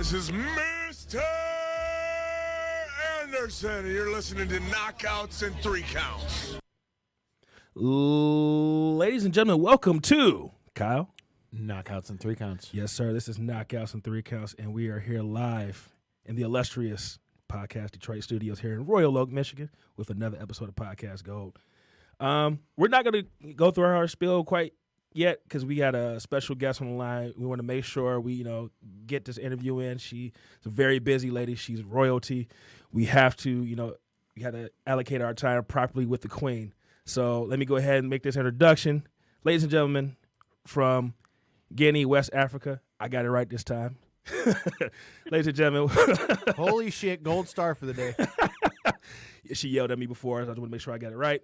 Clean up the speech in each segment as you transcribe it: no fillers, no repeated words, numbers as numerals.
This is Mr. Anderson, and you're listening to Knockouts and Three Counts. Ladies and gentlemen, welcome to Kyle. Knockouts and Three Counts. Yes, sir. This is Knockouts and Three Counts, and we are here live in the illustrious Podcast Detroit studios here in Royal Oak, Michigan, with another episode of Podcast Gold. We're not going to go through our spiel quite yet because we got a special guest on the line. We want to make sure we, get this interview in. She's a very busy lady. She's royalty. We have to, we got to allocate our time properly with the queen. So let me go ahead and make this introduction. Ladies and gentlemen, from Guinea, West Africa. I got it right this time. Ladies and gentlemen. Holy shit, gold star for the day. She yelled at me before, so I just want to make sure I got it right.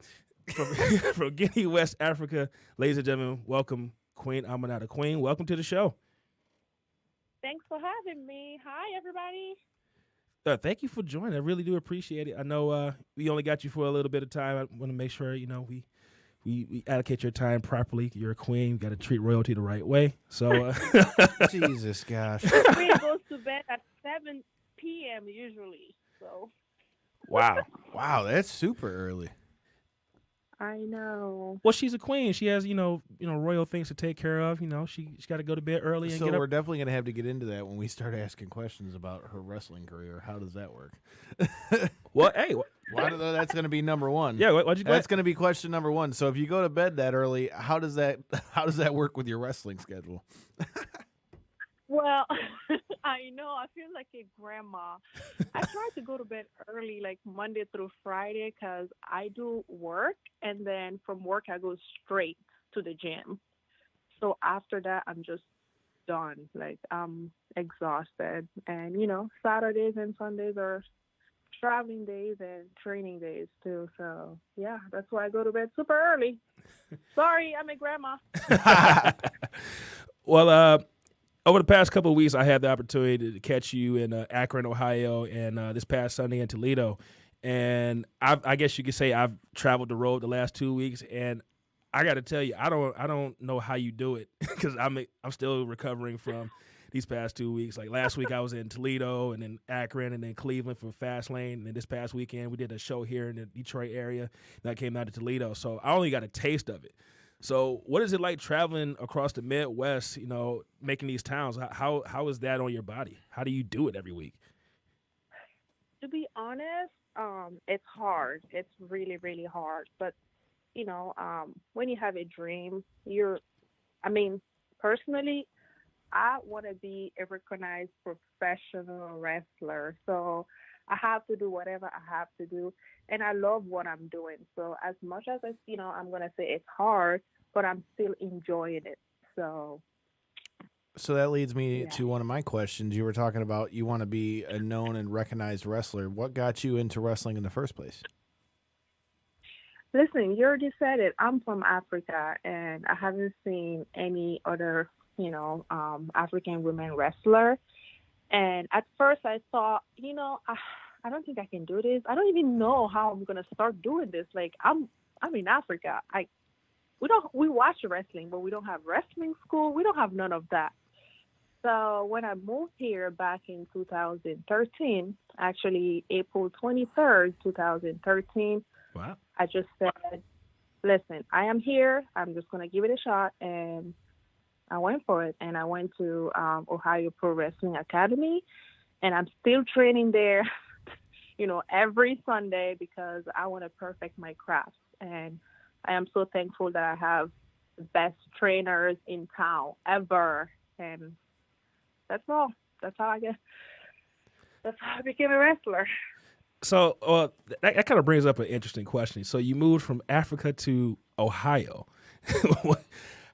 From Guinea, West Africa, ladies and gentlemen, welcome Queen Aminata. Queen, welcome to the show. Thanks for having me. Hi, everybody. Thank you for joining. I really do appreciate it. I know we only got you for a little bit of time. I want to make sure, we allocate your time properly. You're a queen. You got to treat royalty the right way. So, Jesus, gosh. The queen goes to bed at 7 p.m. usually. So. Wow. Wow, that's super early. I know. Well, she's a queen. She has, royal things to take care of. She's got to go to bed early and So get up. we're definitely going to have to get into that when we start asking questions about her wrestling career. How does that work? Well, hey. That's going to be number one. Yeah, why'd you go? That's going to be question number one. So if you go to bed that early, how does that work with your wrestling schedule? Well, I know. I feel like a grandma. I try to go to bed early, like Monday through Friday, because I do work, and then from work I go straight to the gym. So after that, I'm just done. Like, I'm exhausted. And, Saturdays and Sundays are traveling days and training days, too. So, yeah, that's why I go to bed super early. Sorry, I'm a grandma. Well, over the past couple of weeks, I had the opportunity to catch you in Akron, Ohio, and this past Sunday in Toledo. And I guess you could say I've traveled the road the last 2 weeks, and I got to tell you, I don't know how you do it because I'm still recovering from these past 2 weeks. Like last week, I was in Toledo, and then Akron, and then Cleveland for Fastlane. And then this past weekend, we did a show here in the Detroit area that came out to Toledo. So I only got a taste of it. So what is it like traveling across the Midwest, making these towns? How is that on your body? How do you do it every week? To be honest, it's hard. It's really, really hard. But, when you have a dream, personally, I want to be a recognized professional wrestler. So I have to do whatever I have to do. And I love what I'm doing. So as much as I'm going to say it's hard, but I'm still enjoying it. So that leads me to one of my questions. You were talking about you want to be a known and recognized wrestler. What got you into wrestling in the first place? Listen, you already said it. I'm from Africa, and I haven't seen any other, African women wrestler. And at first I thought, I don't think I can do this. I don't even know how I'm gonna start doing this. Like I'm in Africa. We watch wrestling, but we don't have wrestling school. We don't have none of that. So when I moved here back in 2013, actually April 23rd, 2013, wow. I just said, listen, I am here. I'm just gonna give it a shot, and I went for it. And I went to Ohio Pro Wrestling Academy, and I'm still training there. Every Sunday because I want to perfect my craft. And I am so thankful that I have the best trainers in town ever. And that's all. That's how I became a wrestler. So that kind of brings up an interesting question. So you moved from Africa to Ohio.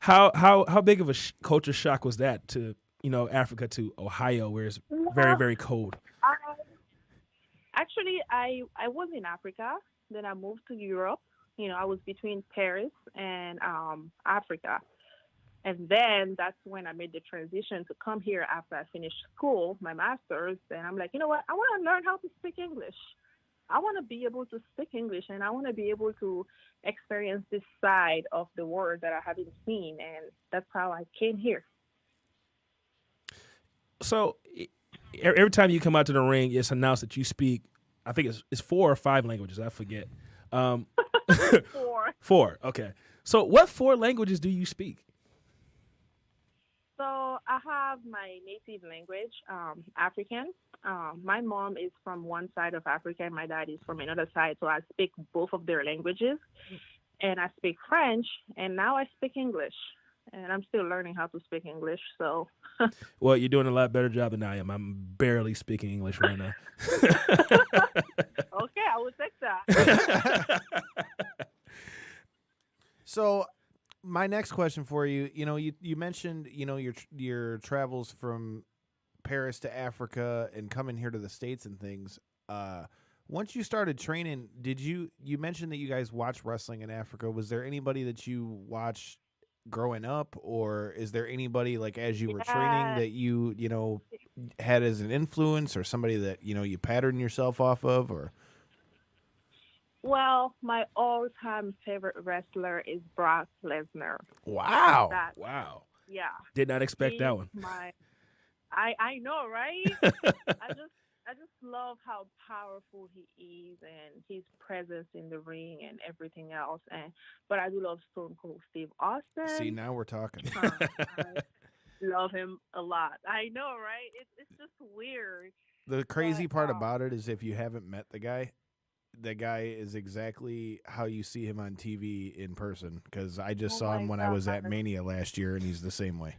How big of a culture shock was that to, Africa to Ohio where it's very, very cold? Actually, I was in Africa. Then I moved to Europe. I was between Paris and Africa. And then that's when I made the transition to come here after I finished school, my master's. And I'm like, you know what? I want to learn how to speak English. I want to be able to speak English, and I want to be able to experience this side of the world that I haven't seen. And that's how I came here. So every time you come out to the ring, it's announced that you speak. I think it's 4 or 5 languages. I forget. 4. 4. Okay. So, what 4 languages do you speak? So I have my native language, African. My mom is from one side of Africa and my dad is from another side. So I speak both of their languages. And I speak French, and now I speak English. And I'm still learning how to speak English. So, Well, you're doing a lot better job than I am. I'm barely speaking English right now. okay, I will take that. So, my next question for you, you mentioned, your travels from Paris to Africa and coming here to the States and things. Once you started training, you mentioned that you guys watched wrestling in Africa. Was there anybody that you watched growing up, or is there anybody like as you were training that you had as an influence, or somebody that you patterned yourself off of, or? Well, my all-time favorite wrestler is Brock Lesnar. Wow. Wow. Yeah. Did not expect that one. I know, right? I just love how powerful he is and his presence in the ring and everything else. But I do love Stone Cold Steve Austin. See, now we're talking. I love him a lot. I know, right? It's just weird. The crazy part about it is if you haven't met the guy is exactly how you see him on TV in person, because I just saw him when I was at Mania last year, and he's the same way.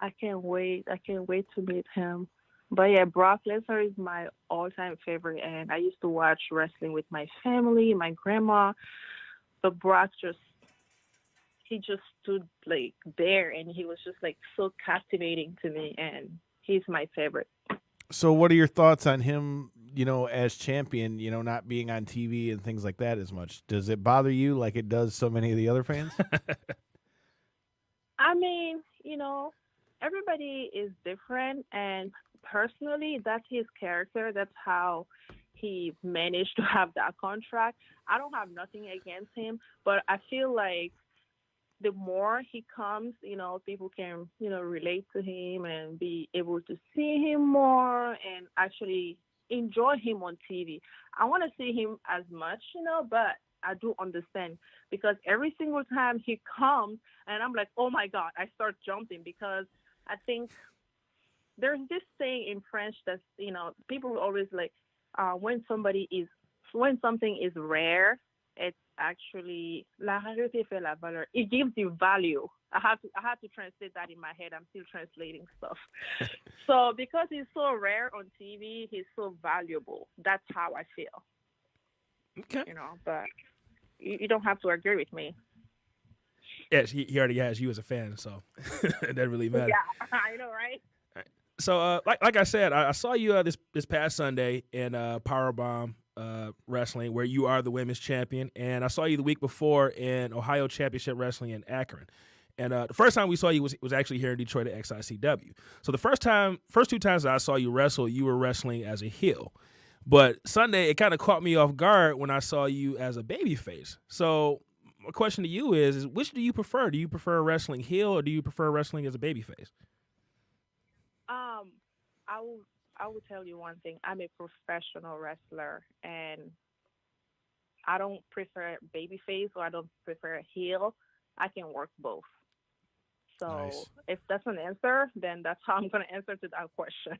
I can't wait. I can't wait to meet him. But yeah, Brock Lesnar is my all-time favorite, and I used to watch wrestling with my family, my grandma. But Brock he just stood like there, and he was just like so captivating to me, and he's my favorite. So what are your thoughts on him, as champion, not being on TV and things like that as much? Does it bother you like it does so many of the other fans? I mean, everybody is different, and personally, that's his character. That's how he managed to have that contract. I don't have nothing against him, but I feel like the more he comes, people can, relate to him and be able to see him more and actually enjoy him on TV. I want to see him as much, but I do understand, because every single time he comes and I'm like, oh my God, I start jumping, because I think there's this saying in French that's, people always like, when something is rare, it's actually la rareté fait la valeur. It gives you value. I have to translate that in my head. I'm still translating stuff. So because he's so rare on TV, he's so valuable. That's how I feel. Okay. But you don't have to agree with me. Yes, he already has you as a fan, so it doesn't really matter. Yeah, I know, right? So, like I said, I saw you this past Sunday in Powerbomb Wrestling, where you are the women's champion, and I saw you the week before in Ohio Championship Wrestling in Akron. And the first time we saw you was actually here in Detroit at XICW. So the first 2 times that I saw you wrestle, you were wrestling as a heel. But Sunday, it kind of caught me off guard when I saw you as a babyface. So my question to you is which do you prefer? Do you prefer wrestling heel, or do you prefer wrestling as a babyface? I will tell you one thing. I'm a professional wrestler, and I don't prefer babyface or I don't prefer heel. I can work both. So Nice. If that's an answer, then that's how I'm going to answer to that question.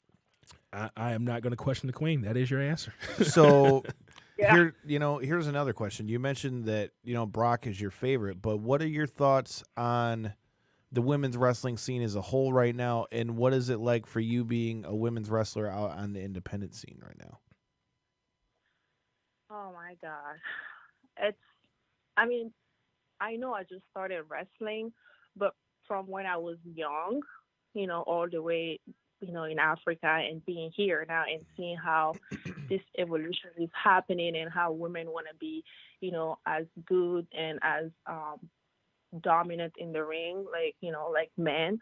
I am not going to question the queen. That is your answer. So Yeah. here's another question. You mentioned that, Brock is your favorite, but what are your thoughts on the women's wrestling scene as a whole right now, and what is it like for you being a women's wrestler out on the independent scene right now? Oh my God. I know I just started wrestling, but from when I was young, all the way, in Africa, and being here now and seeing how this evolution is happening and how women want to be, as good and as dominant in the ring, like men.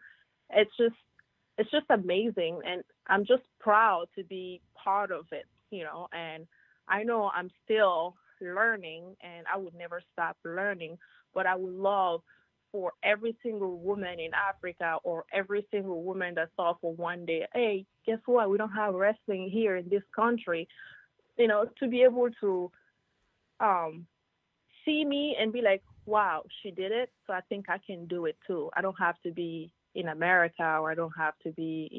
It's just amazing, and I'm just proud to be part of it, and I know I'm still learning, and I would never stop learning, but I would love for every single woman in Africa or every single woman that saw for one day, hey, guess what? We don't have wrestling here in this country. To be able to um, see me and be like, wow, she did it. So I think I can do it too. I don't have to be in America, or I don't have to be,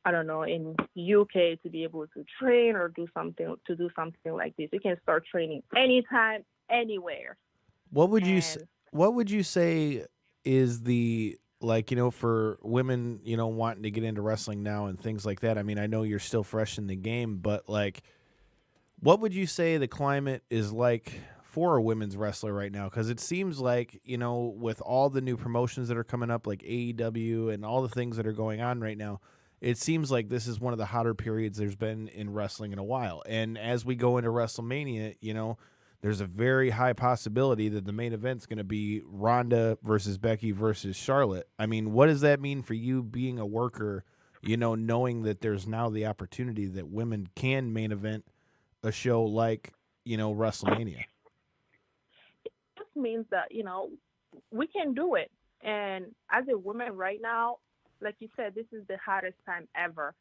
I don't know, in UK to be able to train or do something like this. You can start training anytime, anywhere. What would you say is the, like, for women, wanting to get into wrestling now and things like that? I mean, I know you're still fresh in the game, but like, what would you say the climate is like for a women's wrestler right now? Because it seems like, with all the new promotions that are coming up, like AEW and all the things that are going on right now, it seems like this is one of the hotter periods there's been in wrestling in a while. And as we go into WrestleMania, there's a very high possibility that the main event's going to be Ronda versus Becky versus Charlotte. I mean, what does that mean for you being a worker, knowing that there's now the opportunity that women can main event a show like, WrestleMania? It just means that, we can do it. And as a woman right now, like you said, this is the hottest time ever.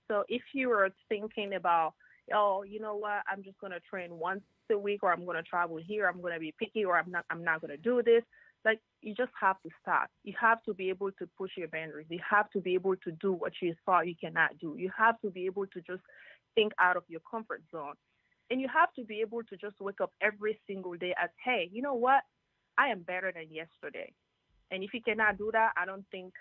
So if you were thinking about, oh, you know what, I'm just going to train once a week, or I'm going to travel here, I'm going to be picky, or I'm not going to do this. Like, you just have to stop. You have to be able to push your boundaries. You have to be able to do what you thought you cannot do. You have to be able to just think out of your comfort zone. And you have to be able to just wake up every single day as, hey, you know what? I am better than yesterday. And if you cannot do that, I don't think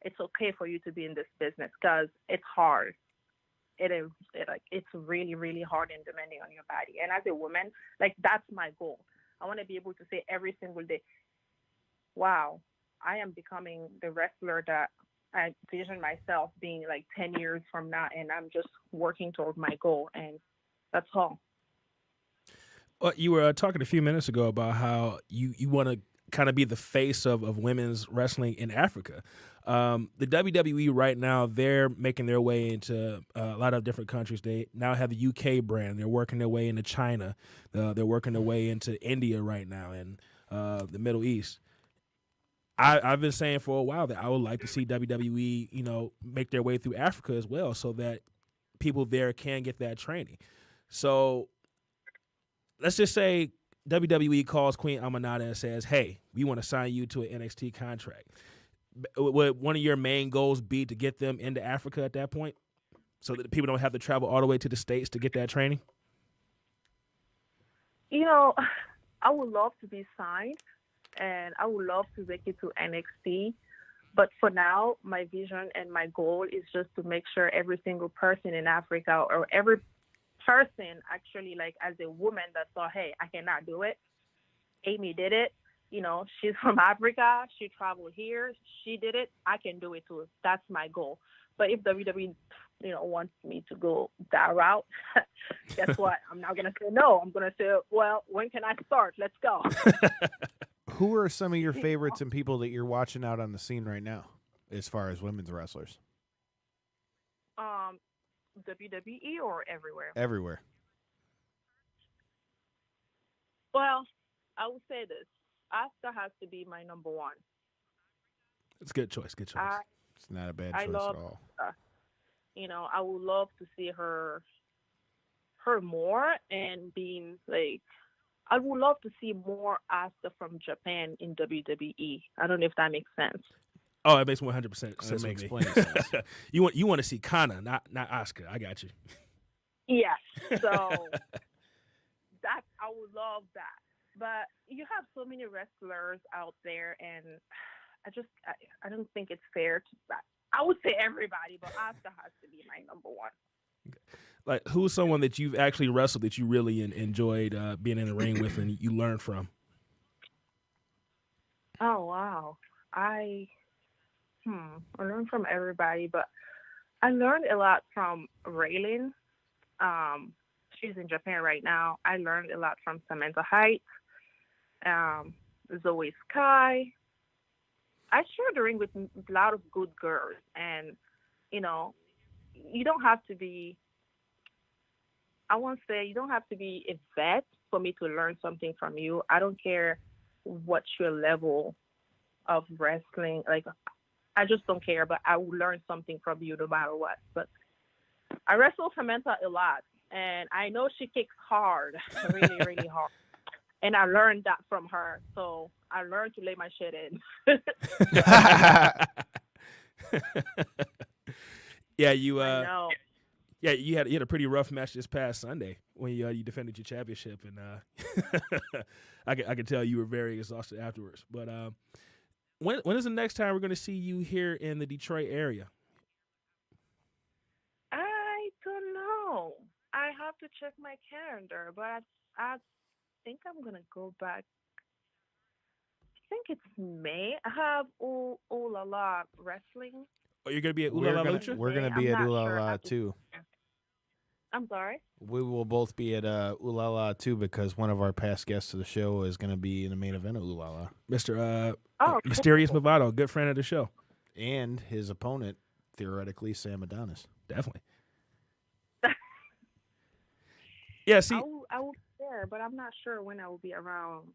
it's okay for you to be in this business, because it's hard. It's really, really hard and demanding on your body. And as a woman, like, that's my goal. I want to be able to say every single day, wow, I am becoming the wrestler that I envision myself being like 10 years from now, and I'm just working toward my goal, and that's all. Well, you were talking a few minutes ago about how you want to kind of be the face of women's wrestling in Africa. The WWE right now, they're making their way into a lot of different countries. They now have the UK brand. They're working their way into China. They're working their way into India right now, and the Middle East. I've been saying for a while that I would like to see WWE, make their way through Africa as well, so that people there can get that training. So let's just say WWE calls Queen Aminata and says, hey, we want to sign you to an NXT contract. Would one of your main goals be to get them into Africa at that point, so that people don't have to travel all the way to the States to get that training? I would love to be signed, and I would love to make it to NXT. But for now, my vision and my goal is just to make sure every single person in Africa, or every person actually, like, as a woman that thought, hey, I cannot do it. Amy did it. She's from Africa. She traveled here. She did it. I can do it too. That's my goal. But if WWE, wants me to go that route, guess what? I'm not going to say no. I'm going to say, well, when can I start? Let's go. Who are some of your favorites and people that you're watching out on the scene right now, as far as women's wrestlers? WWE or everywhere? Everywhere. Well, I would say this. Asuka has to be my number one. It's a good choice. Good choice. It's not a bad choice at all. I would love to see her more, and being like, I would love to see more Asuka from Japan in WWE. I don't know if that makes sense. Oh, it makes 100% sense. That makes with plenty me. of sense. You want to see Kana, not Asuka. I got you. Yes. So I would love that. But you have so many wrestlers out there, and I don't think it's fair to. I would say everybody, but Asuka has to be my number one. Okay. Like, who's someone that you've actually wrestled that you really enjoyed being in the ring with and you learned from? Oh, wow. I learned from everybody, but I learned a lot from Raylin. She's in Japan right now. I learned a lot from Samantha Height, Zoe Sky. I shared the ring with a lot of good girls, and, you don't have to be, I won't say you don't have to be a vet for me to learn something from you. I don't care what's your level of wrestling. Like, I just don't care, but I will learn something from you no matter what. But I wrestle Samantha a lot, and I know she kicks hard, really, really hard. And I learned that from her, so I learned to lay my shit in. Yeah, I know. yeah, you had a pretty rough match this past Sunday when you defended your championship, and I could tell you were very exhausted afterwards. But when is the next time we're going to see you here in the Detroit area? I don't know. I have to check my calendar, but I think I'm gonna go back. I think it's May. I have Ooh La La Wrestling. Oh, you're going to be at Ooh La La Lucha? We're gonna be I'm at not Ooh La sure. La too. I'm sorry. We will both be at Ooh La La too because one of our past guests of the show is going to be in the main event of Ooh La La. Mr. Oh, Mysterious Movado, good friend of the show. And his opponent, theoretically, Sam Adonis. Definitely. Yeah, see, I will be there, but I'm not sure when I will be around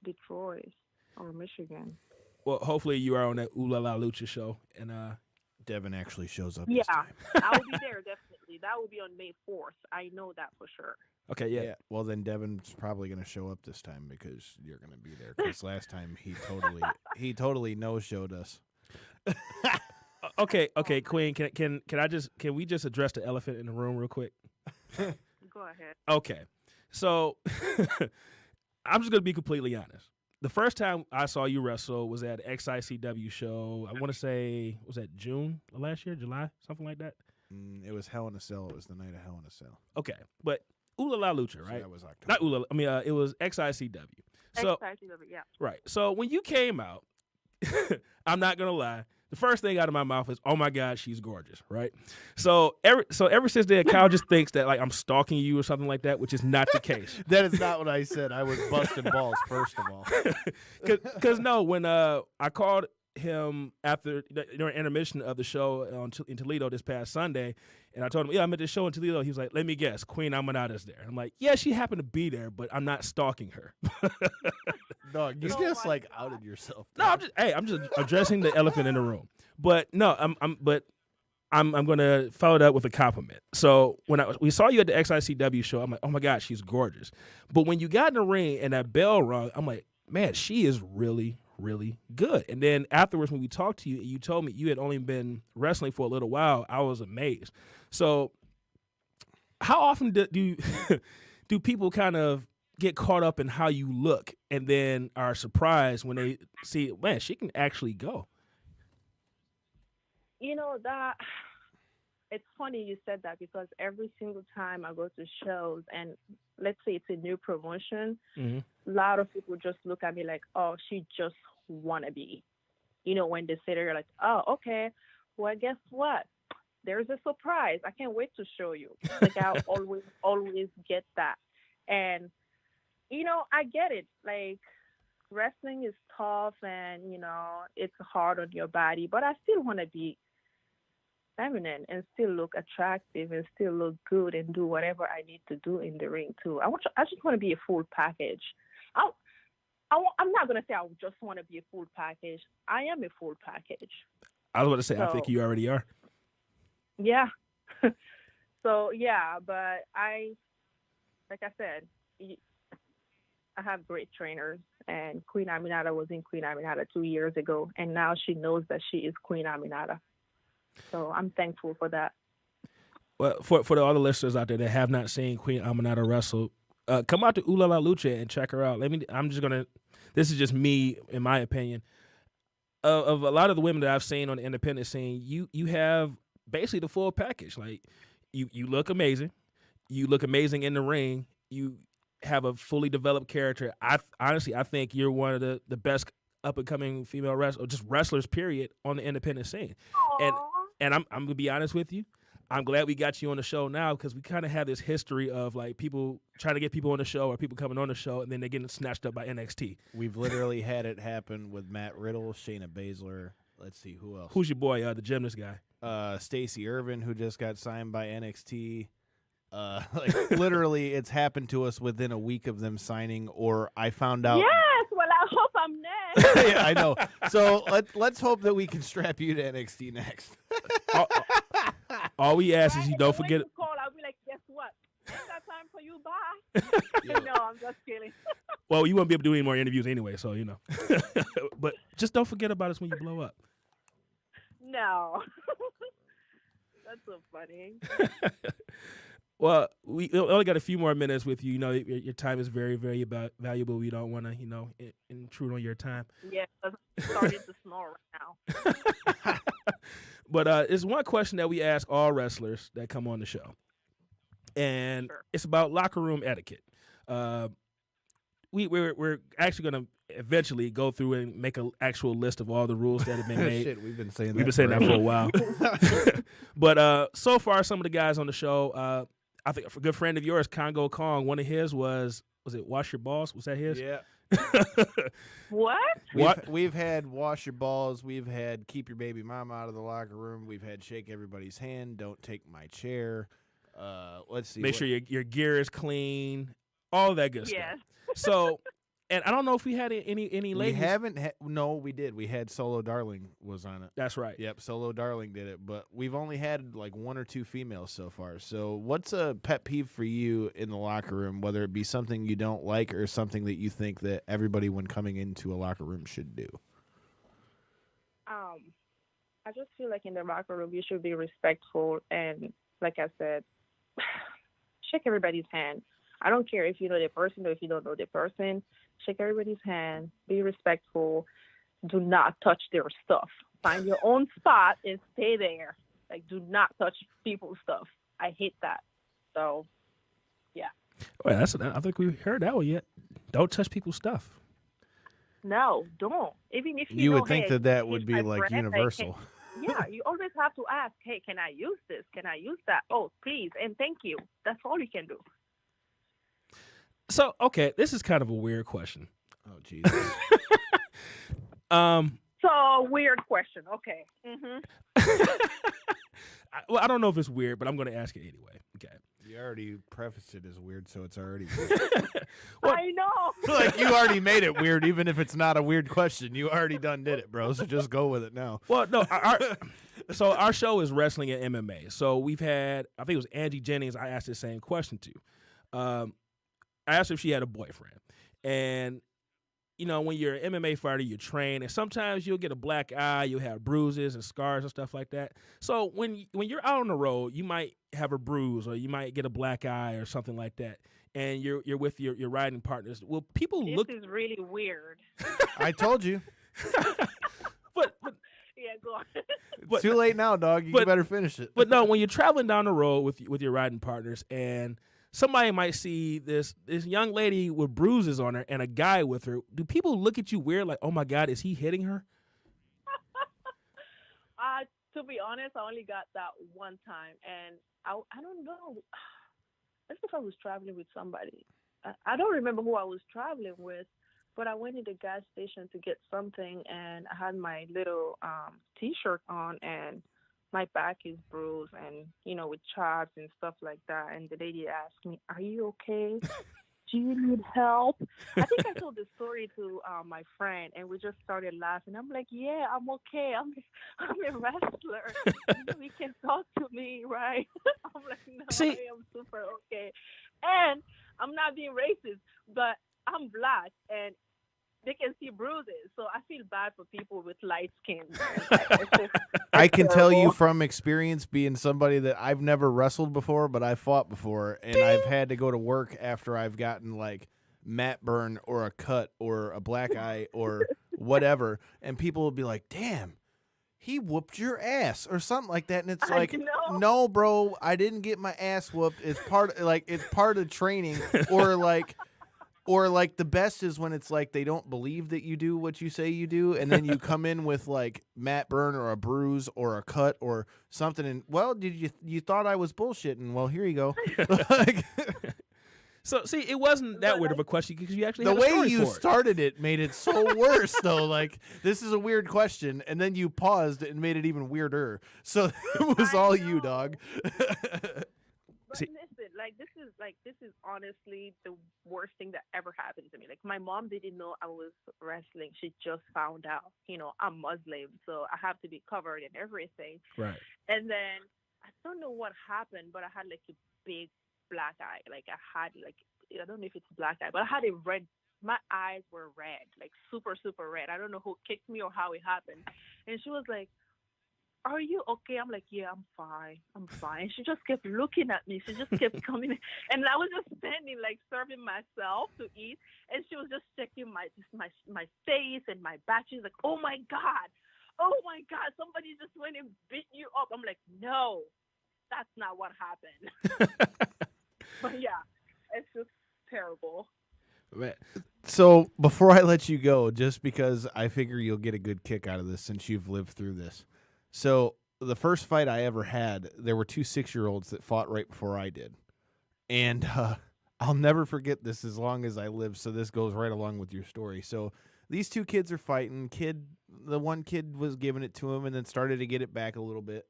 Detroit or Michigan. well, hopefully you are on that Ooh La La Lucha show. And Devin actually shows up Yeah, this time. I will be there definitely. That will be on May 4th. I know that for sure. okay, yeah. Well, then Devin's probably going to show up this time because you're going to be there. Because last time he totally no-showed us. Okay, Queen, can we just address the elephant in the room real quick? Go ahead. Okay. So I'm just going to be completely honest. The first time I saw you wrestle was at XICW show. I want to say, was that June of last year, July, something like that? It was Hell in a Cell. It was the night of Hell in a Cell. Okay. But Ooh La La Lucha, right? So that was October. Not Ooh La La, I mean, it was XICW. So, Yeah. right. So when you came out, I'm not going to lie, the first thing out of my mouth is, "Oh my God, she's gorgeous!" Right? So ever since then, Kyle just thinks that like I'm stalking you or something like that, which is not the case. That is not what I said. I was busting balls, first of all. Because no, when I called him during intermission of the show in Toledo this past Sunday, and I told him, "Yeah, I'm at this show in Toledo." He was like, "Let me guess, Queen Amanada's there." I'm like, "Yeah, she happened to be there, but I'm not stalking her." Dog, you Oh just my like God. outed yourself. No, I'm just addressing the elephant in the room. But no, I'm going to follow it up with a compliment. So when we saw you at the XICW show, I'm like, "Oh my God, she's gorgeous." But when you got in the ring and that bell rung, I'm like, "Man, she is really, really good." And then afterwards, when we talked to you, you told me you had only been wrestling for a little while. I was amazed. So how often do do people kind of get caught up in how you look and then are surprised when they see, man, she can actually go? You know that it's funny you said that because every single time I go to shows and let's say it's a new promotion, Mm-hmm. a lot of people just look at me like, "Oh, she just wanna be." You know, when they say that, you're like, "Oh, okay. Well, guess what? There's a surprise. I can't wait to show you." Like I always get that. And you know, I get it. Like wrestling is tough and, you know, it's hard on your body, but I still want to be feminine and still look attractive and still look good and do whatever I need to do in the ring too. I just want to be a full package. I'm not going to say I just want to be a full package. I am a full package. I was about to say, I think So- you already are. Yeah. So, yeah, but like I said, I have great trainers, and Queen Aminata was in Queen Aminata 2 years ago, and now she knows that she is Queen Aminata. So I'm thankful for that. Well, for the other listeners out there that have not seen Queen Aminata wrestle, come out to Ooh La La Lucha and check her out. This is just me, in my opinion. Of a lot of the women that I've seen on the independent scene, you have basically the full package. Like you look amazing. You look amazing in the ring. You have a fully developed character. I think you're one of the best up and coming female wrestlers, or just wrestlers, period, on the independent scene. And I'm gonna be honest with you. I'm glad we got you on the show now because we kind of have this history of like people trying to get people on the show or people coming on the show and then they're getting snatched up by NXT. We've literally had it happen with Matt Riddle, Shayna Baszler. Let's see who else. Who's your boy, the gymnast guy? Stacey Irvin, who just got signed by NXT. Literally, it's happened to us within a week of them signing, or I found out. Yes, well, I hope Yeah, I know. So let's hope that we can strap you to NXT next. All we ask is Right? you And don't then when forget. you call, I'll be like, guess what? I ain't got time for you. Bye. No, I'm just kidding. Well, you won't be able to do any more interviews anyway, so But just don't forget about us when you blow up. No. That's so funny. Well, we only got a few more minutes with you. You know, your time is very, very valuable. We don't want to, intrude on your time. Yeah, I'm starting to snore right now. But it's one question that we ask all wrestlers that come on the show, and it's about locker room etiquette. We're actually going to eventually go through and make an actual list of all the rules that have been made. Shit, we've been saying that for a while. But so far, some of the guys on the show, I think a good friend of yours, Congo Kong, one of his was it Wash Your Balls? Was that his? Yeah. What? We've had Wash Your Balls. We've had Keep Your Baby Mama Out of the Locker Room. We've had Shake Everybody's Hand. Don't Take My Chair. Let's see. Make sure your gear is clean. All that good Yes. stuff. So, and I don't know if we had any We ladies. haven't. No, we did. We had Solo Darling was on it. That's right. Yep, Solo Darling did it, but we've only had like one or two females so far. So, what's a pet peeve for you in the locker room, whether it be something you don't like or something that you think that everybody when coming into a locker room should do? I just feel like in the locker room you should be respectful and, like I said, shake everybody's hand. I don't care if you know the person or if you don't know the person. Shake everybody's hand. Be respectful. Do not touch their stuff. Find your own spot and stay there. Like, do not touch people's stuff. I hate that. So, yeah. Well, I think we heard that one yet. Don't touch people's stuff. No, don't. Even if You know, would think hey, that would he's be my like friend, universal. Yeah, you always have to ask, hey, can I use this? Can I use that? Oh, please, and thank you. That's all you can do. So, okay, this is kind of a weird question. Oh, Jesus. So, weird question. Okay. Well, I don't know if it's weird, but I'm going to ask it anyway. Okay. You already prefaced it as weird, so it's already weird. I know. Like, you already made it weird, even if it's not a weird question. You already done did it, bro, so just go with it now. Well, no, so our show is wrestling and MMA. So we've had, I think it was Angie Jennings I asked the same question to. I asked her if she had a boyfriend. And, when you're an MMA fighter, you train, and sometimes you'll get a black eye, you'll have bruises and scars and stuff like that. So when you're out on the road, you might have a bruise or you might get a black eye or something like that, and you're with your riding partners. Will people look? This is really weird. I told you. But Yeah, go on. It's too late now, dog. You better finish it. But no, when you're traveling down the road with your riding partners and somebody might see this young lady with bruises on her and a guy with her, do people look at you weird like, oh my God, is he hitting her? To be honest, I only got that one time, and I don't know. I think I was traveling with somebody. I don't remember who I was traveling with, but I went to the gas station to get something, and I had my little T-shirt on, and my back is bruised and, with chops and stuff like that. And the lady asked me, are you okay? Do you need help? I think I told the story to my friend, and we just started laughing. I'm like, yeah, I'm okay. I'm a wrestler. You can talk to me, right? I'm like, no, See, I am super okay. And I'm not being racist, but I'm black, and they can see bruises. So I feel bad for people with light skin. I can tell you from experience, being somebody that I've never wrestled before, but I've fought before, and I've had to go to work after I've gotten like mat burn or a cut or a black eye or whatever, and people will be like, damn, he whooped your ass or something like that. And it's like, no, bro, I didn't get my ass whooped. It's part of training. Or like the best is when it's like they don't believe that you do what you say you do, and then you come in with like mat burn or a bruise or a cut or something, and well, you thought I was bullshitting? Well, here you go. So see, it wasn't that weird of a question because you actually the had a way story you for it. started it made it so worse though. Like, this is a weird question, and then you paused and made it even weirder. So it was all you, dog. But listen, this is honestly the worst thing that ever happened to me. Like my mom didn't know I was wrestling. She just found out. I'm Muslim, so I have to be covered and everything. Right. And then I don't know what happened, but I had like a big black eye. Like I had like I don't know if it's black eye, but I had a red. My eyes were red, like super super red. I don't know who kicked me or how it happened. And she was like, "Are you okay?" I'm like, "Yeah, I'm fine. I'm fine." And she just kept looking at me. She just kept coming, and I was just standing like serving myself to eat, and she was just checking my face and my back. She's like, "Oh my god, oh my god, somebody just went and beat you up." I'm like, "No, that's not what happened." But yeah, it's just terrible. Right. So before I let you go, just because I figure you'll get a good kick out of this since you've lived through this. So the first fight I ever had, there were 2 6-year-olds that fought right before I did. And I'll never forget this as long as I live, so this goes right along with your story. So these 2 kids are fighting. The one kid was giving it to him and then started to get it back a little bit.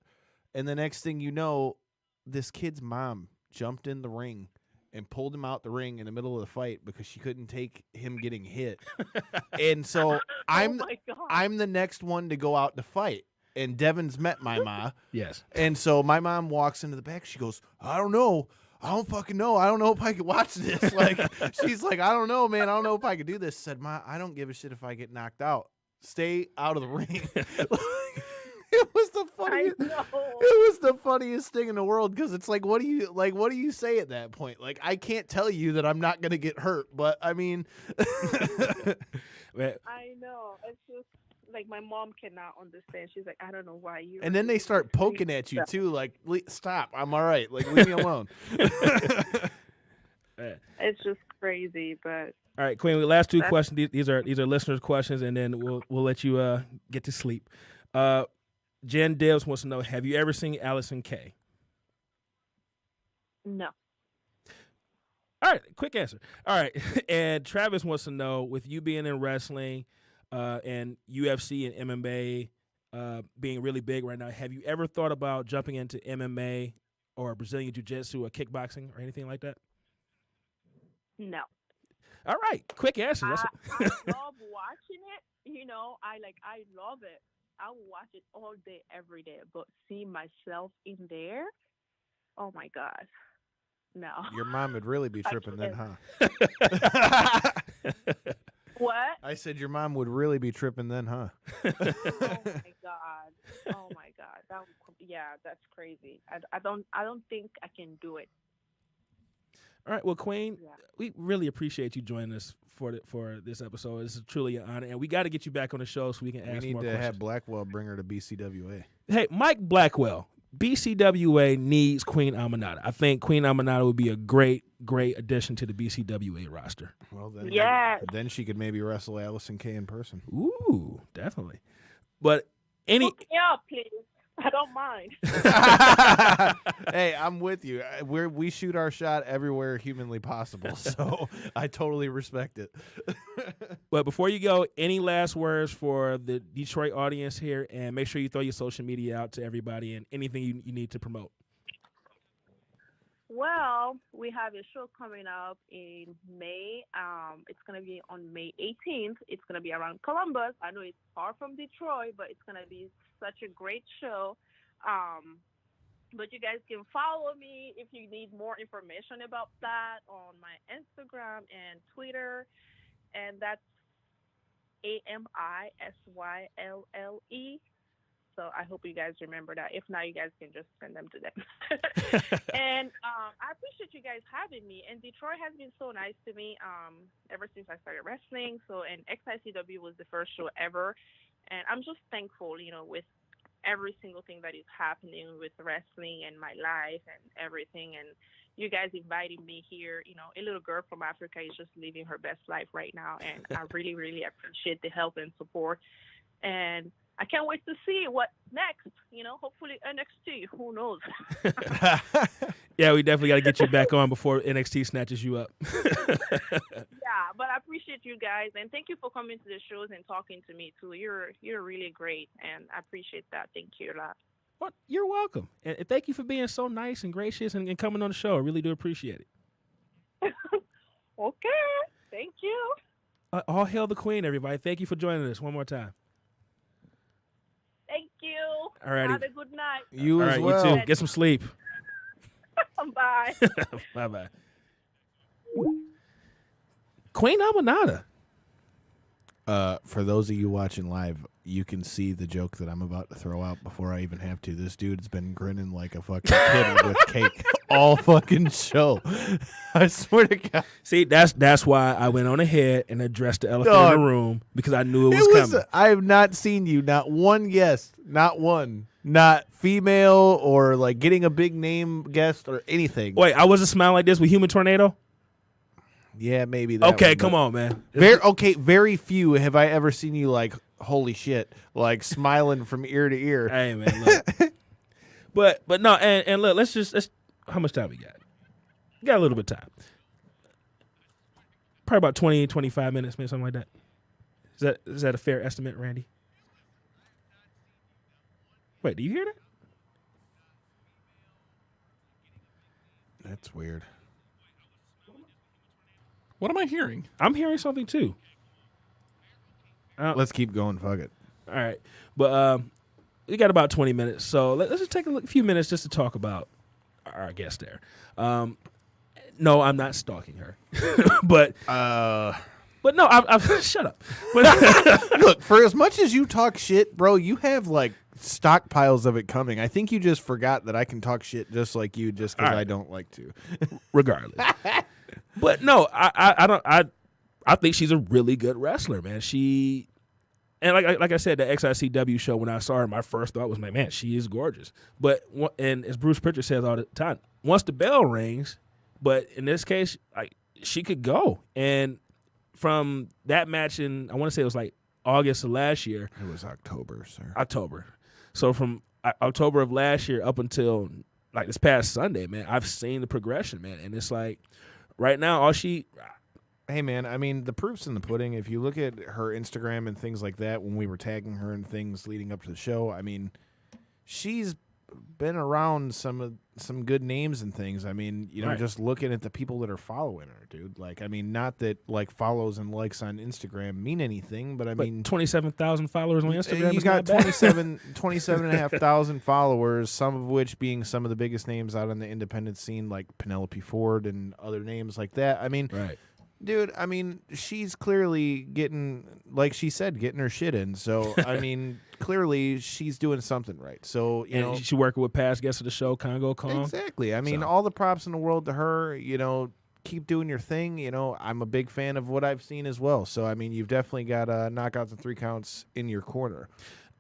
And the next thing you know, this kid's mom jumped in the ring and pulled him out the ring in the middle of the fight because she couldn't take him getting hit. And so Oh my god. I'm the next one to go out to fight. And Devin's met my ma. Yes. And so my mom walks into the back. She goes, "I don't know. I don't fucking know. I don't know if I could watch this." Like, she's like, "I don't know, man. I don't know if I could do this." I said, "Ma, I don't give a shit if I get knocked out. Stay out of the ring." It was the funniest. I know. It was the funniest thing in the world because it's like, what do you say at that point? Like, I can't tell you that I'm not gonna get hurt, but I mean, I know. It's just like my mom cannot understand. She's like, "I don't know why you." and then they start poking at you too. Like, stop! I'm all right. Like, leave me alone. It's just crazy, but. All right, Queen. Last 2 questions. These are listeners' questions, and then we'll let you get to sleep. Jen Debs wants to know: have you ever seen Allison Kay? No. All right, quick answer. All right, and Travis wants to know: with you being in wrestling and UFC and MMA being really big right now, have you ever thought about jumping into MMA or Brazilian Jiu-Jitsu or kickboxing or anything like that? No. All right, quick answer. I love watching it. I love it. I will watch it all day, every day. But see myself in there, oh my God, no. Your mom would really be tripping then, huh? What? I said your mom would really be tripping then, huh? Oh my God. Oh my God. That's crazy. I don't think I can do it. All right, well, Queen, we really appreciate you joining us for this episode. This is truly an honor, and we got to get you back on the show so we can ask more questions. We need to have Blackwell bring her to BCWA. Hey, Mike Blackwell, BCWA needs Queen Aminata. I think Queen Aminata would be a great addition to the BCWA roster. Well, then, then she could maybe wrestle Allison Kay in person. Ooh, definitely. But Hook me up, please. I don't mind. Hey, I'm with you. We shoot our shot everywhere humanly possible, so I totally respect it. But before you go, any last words for the Detroit audience here? And make sure you throw your social media out to everybody and anything you need to promote. Well, we have a show coming up in May. It's going to be on May 18th. It's going to be around Columbus. I know it's far from Detroit, but it's going to be such a great show. But you guys can follow me if you need more information about that on my Instagram and Twitter. And that's AMISYLLE. So I hope you guys remember that. If not, you guys can just send them to them. And I appreciate you guys having me. And Detroit has been so nice to me ever since I started wrestling. So, and XICW was the first show ever. And I'm just thankful, with every single thing that is happening with wrestling and my life and everything. And you guys inviting me here. A little girl from Africa is just living her best life right now. And I really, really appreciate the help and support. And I can't wait to see what next, hopefully NXT, who knows? Yeah, we definitely got to get you back on before NXT snatches you up. Yeah, but I appreciate you guys, and thank you for coming to the shows and talking to me too. You're really great, and I appreciate that. Thank you a lot. Well, you're welcome. And thank you for being so nice and gracious and coming on the show. I really do appreciate it. Okay. Thank you. All hail the queen, everybody. Thank you for joining us one more time. Thank you. All righty. Have a good night. You All as right, well. you too. Get some sleep. Bye. Bye-bye. Queen Amanada. For those of you watching live, you can see the joke that I'm about to throw out before I even have to. This dude's been grinning like a fucking kid with cake all fucking show. I swear to God. See, that's why I went on ahead and addressed the elephant Dog. in the room because I knew it was coming. I have not seen you, not one guest, not one, not female or like getting a big name guest or anything. Wait, I wasn't smiling like this with Human Tornado? Yeah, maybe that Okay, one, come but on, man. very few have I ever seen you like, holy shit, like smiling from ear to ear. Hey, man, look. but no, and look, let's how much time we got? We got a little bit of time. Probably about 20, 25 minutes, maybe something like that. Is that a fair estimate, Randy? Wait, do you hear that? That's weird. What am I hearing? I'm hearing something too. Let's keep going. Fuck it. All right, but we got about 20 minutes, so let's just take a few minutes just to talk about our guest there. No, I'm not stalking her, but no, I've shut up. But Look, for as much as you talk shit, bro, you have like stockpiles of it coming. I think you just forgot that I can talk shit just like you, just because All right. I don't like to. regardless, but no, I think she's a really good wrestler, man. And like I said, the XICW show, when I saw her, my first thought was, man, she is gorgeous. But and as Bruce Pritchard says all the time, once the bell rings, but in this case, like she could go. And from that match in, I want to say it was like August of last year. It was October, sir. October. So from October of last year up until like this past Sunday, man, I've seen the progression, man. And it's like right now, Hey, man, I mean, the proof's in the pudding. If you look at her Instagram and things like that, when we were tagging her and things leading up to the show, I mean, she's been around some good names and things. I mean, you know, Right. just looking at the people that are following her, dude. Like, I mean, not that, like, follows and likes on Instagram mean anything, but I mean, 27,000 followers on Instagram. you is got not bad. 27,500 followers, some of which being some of the biggest names out on the independent scene, like Penelope Ford and other names like that. I mean, Right. dude, I mean, she's clearly getting, like she said, getting her shit in. So, I mean, clearly she's doing something right. So, you know. And she's working with past guests of the show, Congo Kong. Exactly. I mean, So. all the props in the world to her. You know, keep doing your thing. You know, I'm a big fan of what I've seen as well. So, I mean, you've definitely got knockouts and 3 counts in your corner.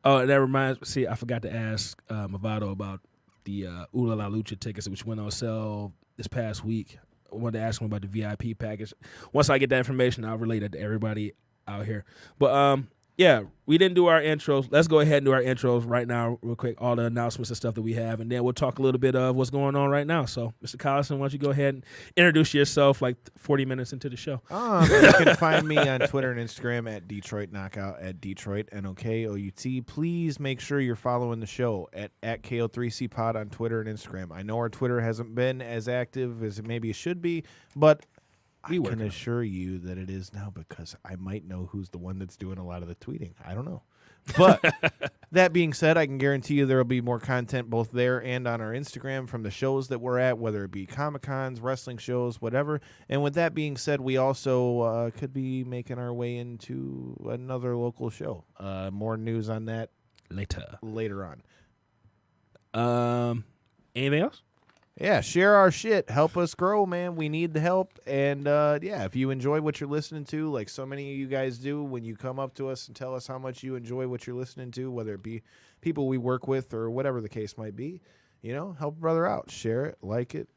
Oh, that reminds me. See, I forgot to ask Movado about the Oola La Lucha tickets, which went on sale this past week. I wanted to ask him about the VIP package. Once I get that information, I'll relate it to everybody out here. But yeah, we didn't do our intros. Let's go ahead and do our intros right now, real quick. All the announcements and stuff that we have, and then we'll talk a little bit of what's going on right now. So, Mr. Collison, why don't you go ahead and introduce yourself, like 40 minutes into the show? You can find me on Twitter and Instagram at Detroit Knockout, at Detroit NOKOUT. Please make sure you're following the show at KO3C Pod on Twitter and Instagram. I know our Twitter hasn't been as active as it maybe should be, but I can assure you that it is now, because I might know who's the one that's doing a lot of the tweeting. I don't know. But that being said, I can guarantee you there will be more content both there and on our Instagram from the shows that we're at, whether it be Comic-Cons, wrestling shows, whatever. And with that being said, we also could be making our way into another local show. More news on that later on. Anything else? Yeah, share our shit. Help us grow, man. We need the help. And, yeah, if you enjoy what you're listening to, like so many of you guys do, when you come up to us and tell us how much you enjoy what you're listening to, whether it be people we work with or whatever the case might be, you know, help a brother out. Share it, like it,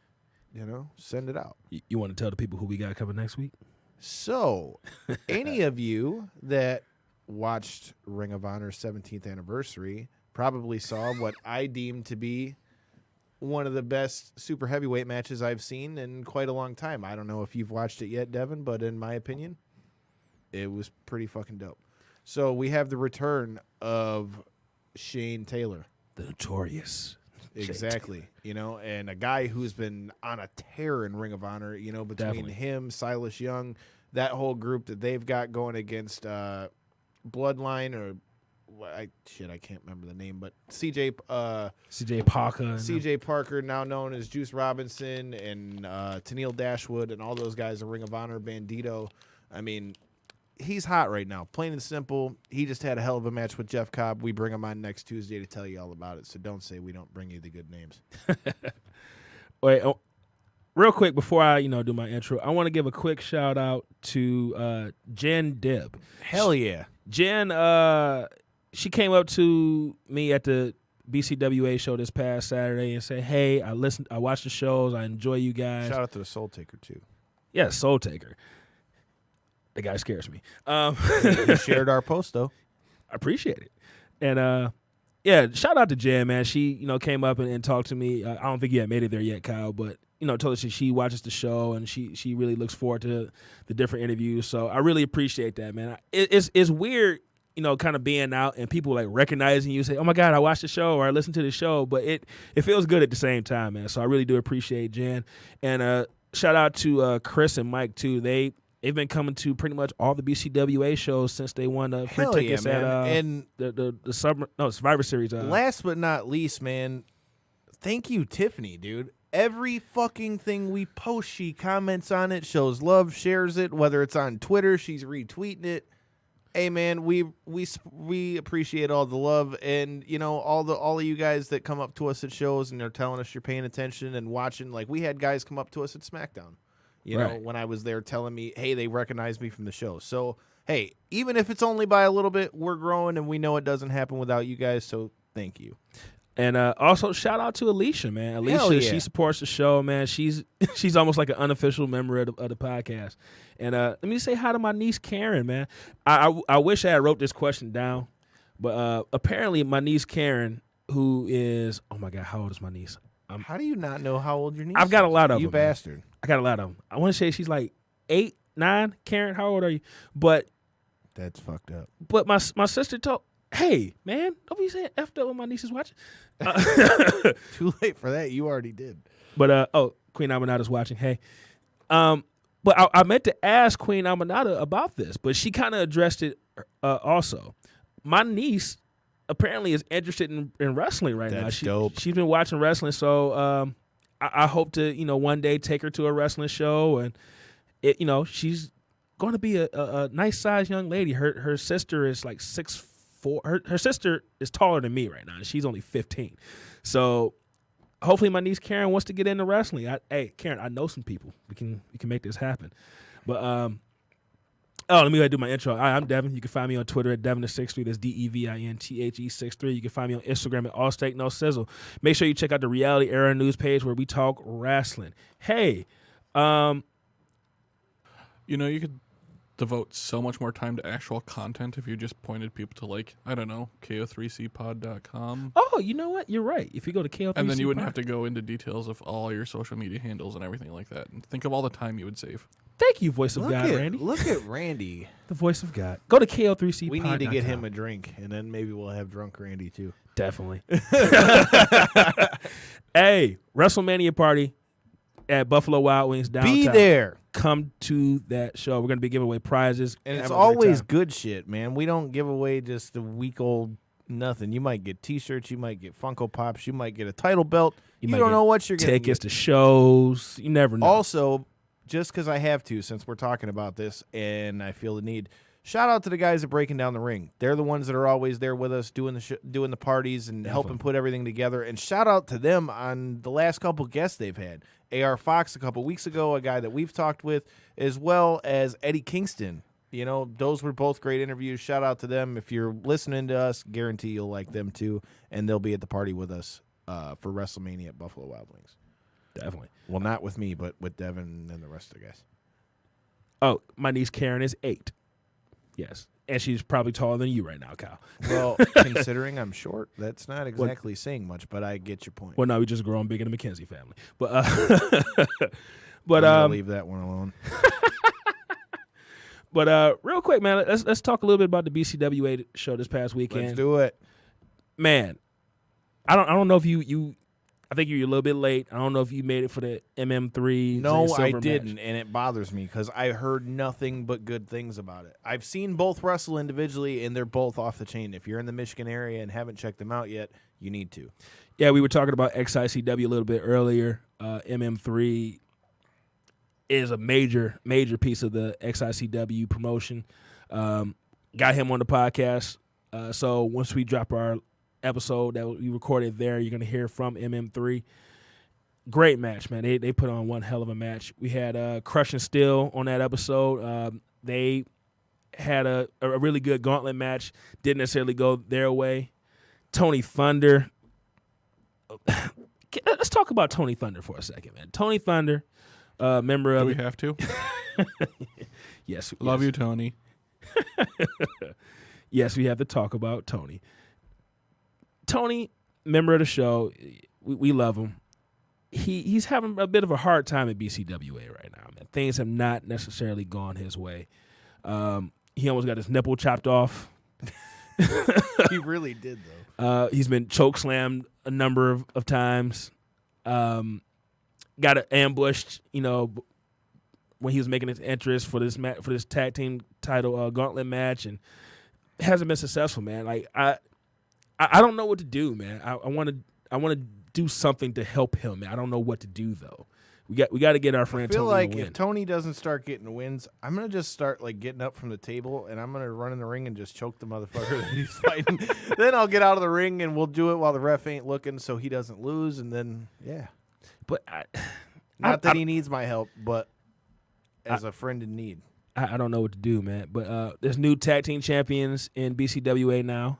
you know, send it out. You want to tell the people who we got coming next week? So, any of you that watched Ring of Honor's 17th anniversary probably saw what I deemed to be one of the best super heavyweight matches I've seen in quite a long time. I don't know if you've watched it yet, Devin, but in my opinion, it was pretty fucking dope. So we have the return of Shane Taylor. the notorious. Exactly. You know, and a guy who's been on a tear in Ring of Honor, you know, between Definitely. him, Silas Young, that whole group that they've got going against Bloodline or I can't remember the name, but CJ Parker. CJ Parker, now known as Juice Robinson, and Tennille Dashwood, and all those guys in Ring of Honor, Bandito. I mean, he's hot right now. Plain and simple. He just had a hell of a match with Jeff Cobb. We bring him on next Tuesday to tell you all about it. So don't say we don't bring you the good names. Wait, real quick before I do my intro, I want to give a quick shout out to Jen Deb. Hell yeah, Jen. She came up to me at the BCWA show this past Saturday and said, "Hey, I watched the shows. I enjoy you guys." Shout out to the Soul Taker too. Yeah, Soul Taker. The guy scares me. He shared our post though. I appreciate it. And yeah, shout out to Jen, man. She came up and talked to me. I don't think you had made it there yet, Kyle, but told us she watches the show and she really looks forward to the different interviews. So I really appreciate that, man. It's weird. Kind of being out and people like recognizing you, say, "Oh my God, I watched the show," or "I listened to the show," but it feels good at the same time, man. So I really do appreciate Jen, and shout out to Chris and Mike too. They've been coming to pretty much all the BCWA shows since they won the free tickets at and the Survivor Series. Last but not least, man, thank you, Tiffany, dude. Every fucking thing we post, she comments on it, shows love, shares it. Whether it's on Twitter, she's retweeting it. Hey man, we appreciate all the love, and all of you guys that come up to us at shows and they're telling us you're paying attention and watching. Like we had guys come up to us at SmackDown, Right. when I was there, telling me, hey, they recognize me from the show. So hey, even if it's only by a little bit, we're growing, and we know it doesn't happen without you guys. So thank you. And also shout out to Alicia, man. Alicia, Hell yeah. she supports the show, man. She's almost like an unofficial member of the podcast. And let me say hi to my niece Karen, man. I wish I had wrote this question down, but apparently my niece Karen, who is, oh my God, how old is my niece? How do you not know how old your niece I've got a is? lot of you them, man. bastard. I got a lot of them. I want to say she's like 8, 9. Karen, how old are you? But That's fucked up. my sister told, hey, man, don't be saying F up when my niece is watching. Too late for that. You already did. But Queen Amanada's watching. Hey, but I meant to ask Queen Amanada about this, but she kind of addressed it also. My niece apparently is interested in wrestling right now. That's dope. She's been watching wrestling, so I hope to one day take her to a wrestling show, and she's going to be a nice sized young lady. Her sister is like 6'4". Her sister is taller than me right now, and she's only 15. So hopefully my niece Karen wants to get into wrestling. Hey, Karen, I know some people. We can make this happen. But let me go ahead and do my intro. Hi, I'm Devin. You can find me on Twitter at Devin63. That's DEVINTHE63. You can find me on Instagram at Allsteak No Sizzle. Make sure you check out the Reality Era news page where we talk wrestling. Hey, you could devote so much more time to actual content if you just pointed people to, like, I don't know, ko3cpod.com. oh, you know what? You're right. If you go to KO3C And then you wouldn't have to go into details of all your social media handles and everything like that. And think of all the time you would save. Thank you, voice of God, Randy. Look at Randy. The voice of God. Go to KO3C. We need to get him a drink, and then maybe we'll have drunk Randy too. Definitely. Hey, WrestleMania party at Buffalo Wild Wings downtown. Be there. Come to that show. We're going to be giving away prizes. And it's have a great always time. good shit, man. We don't give away just a week old nothing. You might get T-shirts. You might get Funko Pops. You might get a title belt. You might don't get know what you're going to tickets get. to shows. You never know. Also, just because I have to, since we're talking about this and I feel the need, shout out to the guys at Breaking Down the Ring. They're the ones that are always there with us doing the parties and helping put everything together. And shout out to them on the last couple guests they've had. AR Fox a couple weeks ago, a guy that we've talked with, as well as Eddie Kingston. Those were both great interviews. Shout out to them. If you're listening to us, guarantee you'll like them too. And they'll be at the party with us for WrestleMania at Buffalo Wild Wings. Definitely. Well, not with me, but with Devin and the rest of the guys. Oh, my niece Karen is 8. Yes. And she's probably taller than you right now, Kyle. Well, considering I'm short, that's not exactly saying much, but I get your point. Well, no, we just growing big in the McKenzie family. But I'm gonna leave that one alone. But real quick, man, let's talk a little bit about the BCWA show this past weekend. Let's do it. Man, I don't know if you I think you're a little bit late. I don't know if you made it for the MM3. No, silver I match. didn't, and it bothers me because I heard nothing but good things about it. I've seen both wrestle individually, and they're both off the chain. If you're in the Michigan area and haven't checked them out yet, you need to. Yeah, we were talking about XICW a little bit earlier. MM3 is a major piece of the XICW promotion. Got him on the podcast. So once we drop our episode that we recorded there, you're going to hear from MM3. Great match, man. They put on one hell of a match. We had Crush and Steel on that episode. They had a really good gauntlet match. Didn't necessarily go their way. Tony Thunder. Let's talk about Tony Thunder for a second, man. Tony Thunder, member of... Do we have to? Yes. Love you, Tony. Yes, we have to talk about Tony. Tony, member of the show, we love him. He's having a bit of a hard time at BCWA right now, man. Things have not necessarily gone his way. He almost got his nipple chopped off. He really did, though. He's been chokeslammed a number of times. Got ambushed, when he was making his entrance for this for this tag team title gauntlet match, and hasn't been successful, man. Like I don't know what to do, man. I want to do something to help him. I don't know what to do though. We got to get our friend. I feel Tony like a win. if Tony doesn't start getting wins, I'm gonna just start like getting up from the table and I'm gonna run in the ring and just choke the motherfucker that he's fighting. Then I'll get out of the ring and we'll do it while the ref ain't looking, so he doesn't lose. And then But not that he needs my help, but as a friend in need. I don't know what to do, man. But there's new tag team champions in BCWA now.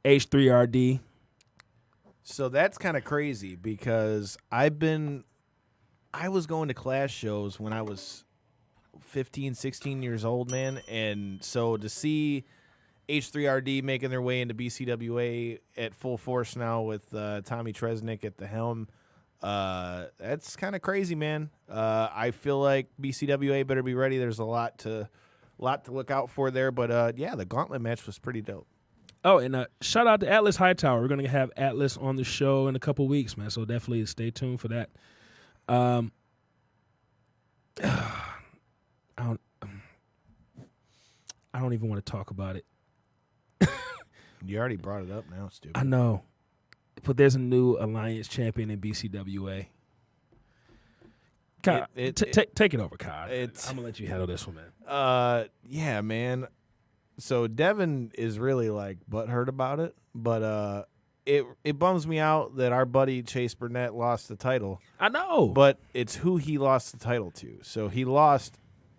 H3RD. So that's kind of crazy because I was going to Clash shows when I was 15, 16 years old, man. And so to see H3RD making their way into BCWA at full force now with Tommy Tresnick at the helm, that's kind of crazy, man. I feel like BCWA better be ready. There's a lot to look out for there. But, yeah, the gauntlet match was pretty dope. Oh, and shout out to Atlas Hightower. We're going to have Atlas on the show in a couple weeks, man. So definitely stay tuned for that. I don't even want to talk about it. You already brought it up now, stupid. I know, but there's a new Alliance champion in BCWA. Kyle, take it over, Kyle. I'm gonna let you handle this one, man. Yeah, man. So Devin is really like butthurt about it, but it bums me out that our buddy Chase Burnett lost the title. I know, but it's who he lost the title to. So he lost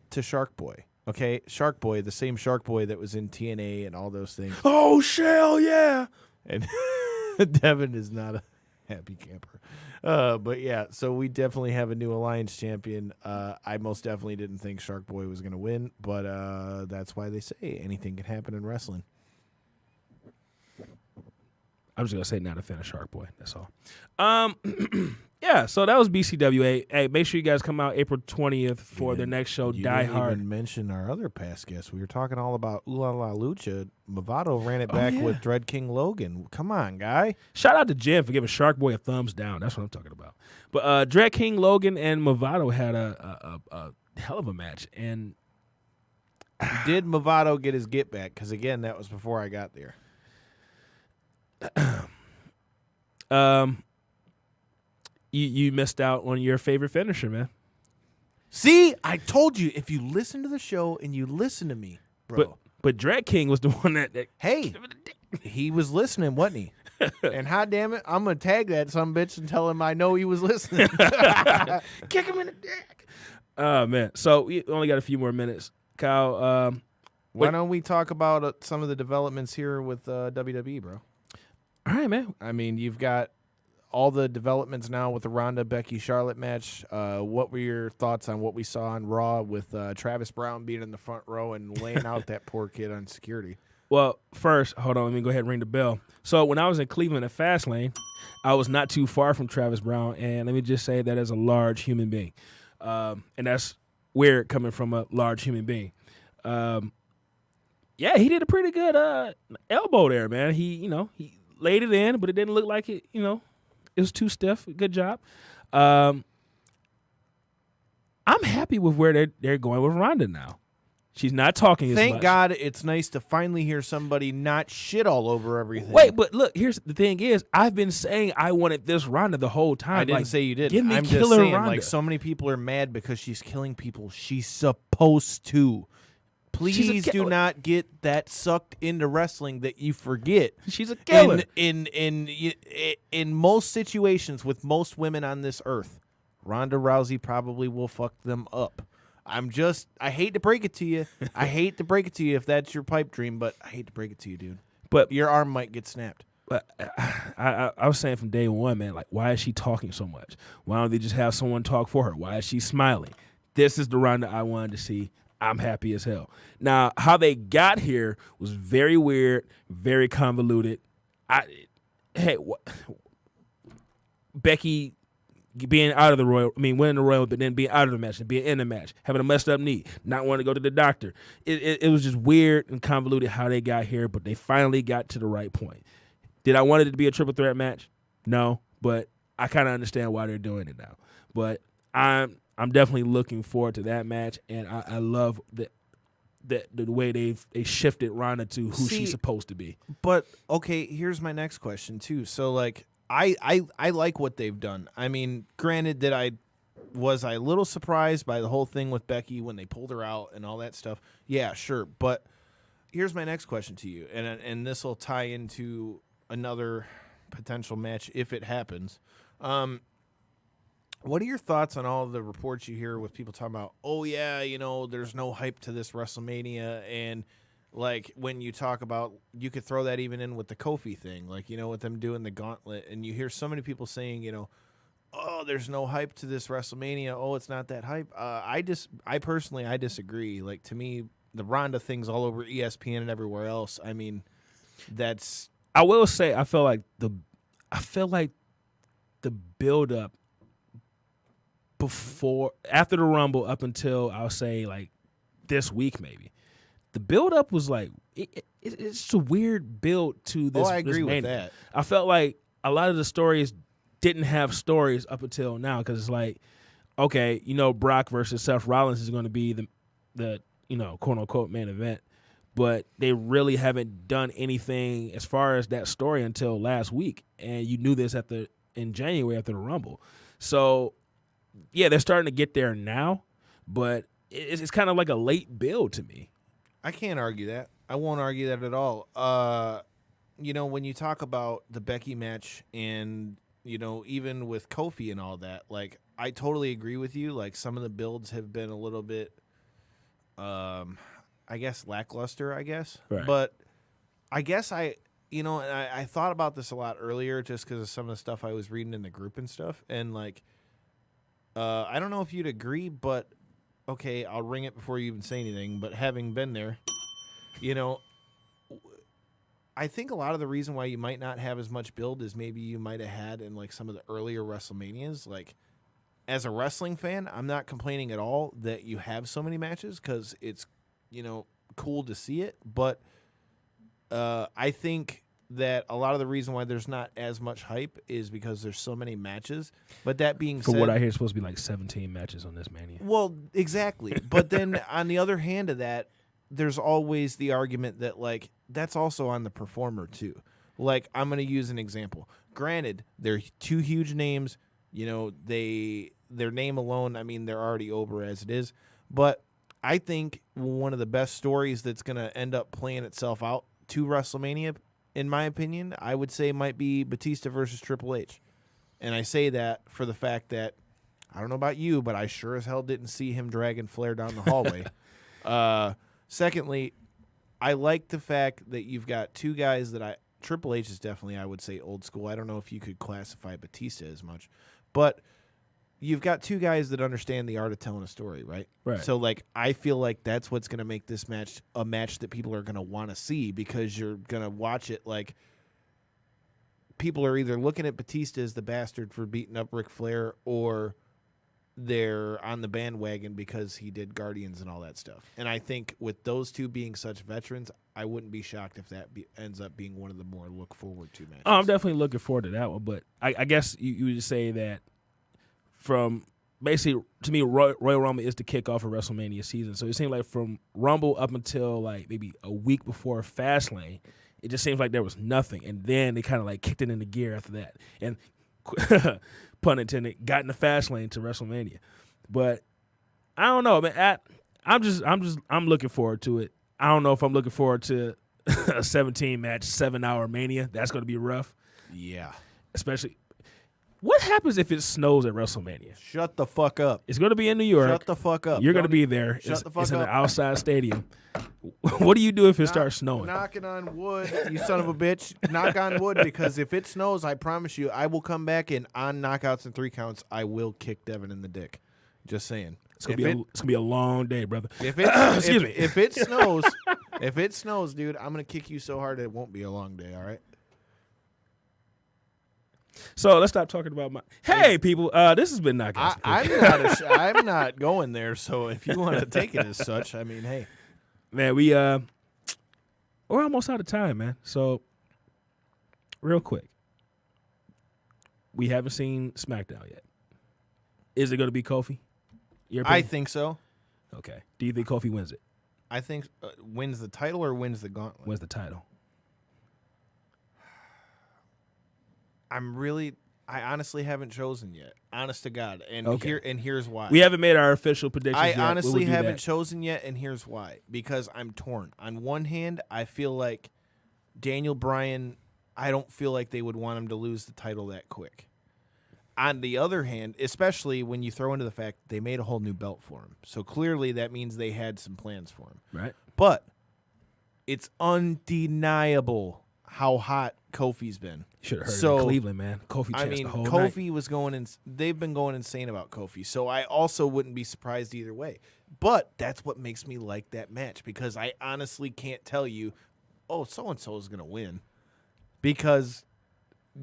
to Shark Boy. Okay, Shark Boy, the same Shark Boy that was in TNA and all those things. Oh, Shell, yeah. And Devin is not a happy camper. But yeah, so we definitely have a new Alliance champion. I most definitely didn't think Shark Boy was going to win, but that's why they say anything can happen in wrestling. I'm just going to say not a fan of Shark Boy. That's all. Yeah, so that was BCWA. Hey, make sure you guys come out April 20th for their next show, Die Hard. You didn't even mention our other past guests. We were talking all about Ooh La La Lucha. Movado ran it back with Dread King Logan. Come on, guy. Shout out to Jim for giving Shark Boy a thumbs down. That's what I'm talking about. But Dread King Logan and Movado had a hell of a match. And did Movado get his get back? Because, again, that was before I got there. You missed out on your favorite finisher, man. See, I told you, if you listen to the show and you listen to me, bro. But Dread King was the one that hey, he was listening, wasn't he? And hot damn it, I'm going to tag that sumbitch and tell him I know he was listening. Kick him in the dick. Oh, man. So we only got a few more minutes. Kyle. Why don't we talk about some of the developments here with WWE, bro? All right, man. I mean, you've got all the developments now with the Ronda Becky Charlotte match. What were your thoughts on what we saw on Raw with Travis Brown being in the front row and laying out that poor kid on security? Well, first, hold on. Let me go ahead and ring the bell. So when I was in Cleveland at Fastlane, I was not too far from Travis Brown, and let me just say that as a large human being, and that's weird coming from a large human being. Yeah, he did a pretty good elbow there, man. He laid it in, but it didn't look like it. It was too stiff. Good job. I'm happy with where they're going with Ronda now. She's not talking as much. Thank God it's nice to finally hear somebody not shit all over everything. Wait, but look, here's the thing is, I've been saying I wanted this Ronda the whole time. I didn't say you did. Give me I'm killer just saying, Ronda. like, so many people are mad because she's killing people. She's supposed to. Please do not get that sucked into wrestling that you forget. She's a killer. In most situations with most women on this earth, Ronda Rousey probably will fuck them up. I hate to break it to you. I hate to break it to you if that's your pipe dream, but I hate to break it to you, dude. But your arm might get snapped. But I was saying from day one, man, like, why is she talking so much? Why don't they just have someone talk for her? Why is she smiling? This is the Ronda I wanted to see. I'm happy as hell. Now, how they got here was very weird, very convoluted. Becky being out of the winning the Royal, but then being out of the match and being in the match, having a messed up knee, not wanting to go to the doctor. It was just weird and convoluted how they got here, but they finally got to the right point. Did I want it to be a triple threat match? No, but I kind of understand why they're doing it now. But I'm definitely looking forward to that match, and I love the way they shifted Ronda to who she's supposed to be. But okay, here's my next question too. So like, I like what they've done. I mean, granted that was a little surprised by the whole thing with Becky when they pulled her out and all that stuff. Yeah, sure. But here's my next question to you, and this will tie into another potential match if it happens. What are your thoughts on all the reports you hear with people talking about, oh, yeah, there's no hype to this WrestleMania, and like when you talk about, you could throw that even in with the Kofi thing, like, with them doing the gauntlet, and you hear so many people saying, oh, there's no hype to this WrestleMania. Oh, it's not that hype. I personally disagree. Like, to me, the Ronda thing's all over ESPN and everywhere else. I mean, that's. I will say, I feel like the build up after the Rumble up until I'll say like this week maybe. The build-up was like it's a weird build to this. Oh, I agree with that. I felt like a lot of the stories didn't have stories up until now because it's like, okay, Brock versus Seth Rollins is going to be the quote-unquote main event, but they really haven't done anything as far as that story until last week, and you knew this in January after the Rumble. So, yeah, they're starting to get there now, but it's kind of like a late build to me. I can't argue that. I won't argue that at all. When you talk about the Becky match and, even with Kofi and all that, like, I totally agree with you. Like, some of the builds have been a little bit, I guess, lackluster, I guess. Right. But I guess I thought about this a lot earlier just because of some of the stuff I was reading in the group and stuff. And, like, I don't know if you'd agree, but okay, I'll ring it before you even say anything, but having been there, I think a lot of the reason why you might not have as much build as maybe you might have had in like some of the earlier WrestleManias, like as a wrestling fan, I'm not complaining at all that you have so many matches because it's, cool to see it, but I think that a lot of the reason why there's not as much hype is because there's so many matches. But that being said, for what I hear, it's supposed to be like 17 matches on this Mania. Well, exactly. But then on the other hand of that, there's always the argument that like that's also on the performer too. Like, I'm going to use an example. Granted, they're two huge names. Their name alone, I mean, they're already over as it is. But I think one of the best stories that's going to end up playing itself out to WrestleMania, in my opinion, I would say might be Batista versus Triple H. And I say that for the fact that, I don't know about you, but I sure as hell didn't see him dragging Flair down the hallway. Secondly, I like the fact that you've got two guys that Triple H is definitely, I would say, old school. I don't know if you could classify Batista as much. But you've got two guys that understand the art of telling a story, right? Right. So, like, I feel like that's what's going to make this match a match that people are going to want to see because you're going to watch it like people are either looking at Batista as the bastard for beating up Ric Flair or they're on the bandwagon because he did Guardians and all that stuff. And I think with those two being such veterans, I wouldn't be shocked if that ends up being one of the more look forward to matches. Oh, I'm definitely looking forward to that one. But I guess you would say that from basically, to me, Royal Rumble is the kickoff of WrestleMania season. So it seemed like from Rumble up until like maybe a week before Fastlane, it just seems like there was nothing. And then they kind of like kicked it into gear after that. And pun intended, got in the Fastlane to WrestleMania. But I don't know, man. I'm looking forward to it. I don't know if I'm looking forward to a 17-match, 7-hour Mania. That's going to be rough. Yeah. Especially, what happens if it snows at WrestleMania? Shut the fuck up. It's going to be in New York. Shut the fuck up. You're going to be there. Shut the fuck it's in up. an outside stadium. What do you do if it starts snowing? Knocking on wood, you son of a bitch. Knock on wood, because if it snows, I promise you, I will come back and on knockouts and 3 counts, I will kick Devin in the dick. Just saying. It's gonna be a long day, brother. If it snows, dude, I'm gonna kick you so hard it won't be a long day. All right. So let's stop talking about my. Hey, people, this has been Knockouts. I'm not going there. So if you want to take it as such, I mean, hey, man, we're almost out of time, man. So real quick, we haven't seen SmackDown yet. Is it going to be Kofi? I think so. Okay. Do you think Kofi wins it? I think wins the title or wins the gauntlet. Wins the title. I honestly haven't chosen yet. Honest to God, and here's why. We haven't made our official predictions I yet. honestly haven't chosen yet, and here's why. Because I'm torn. On one hand, I feel like Daniel Bryan, I don't feel like they would want him to lose the title that quick. On the other hand, especially when you throw into the fact they made a whole new belt for him. So clearly that means they had some plans for him. Right. But it's undeniable how hot Kofi's been. Should have heard it in Cleveland, man. Kofi the whole night. Kofi was going in. They've been going insane about Kofi. So I also wouldn't be surprised either way. But that's what makes me like that match, because I honestly can't tell you, oh, so-and-so is going to win, because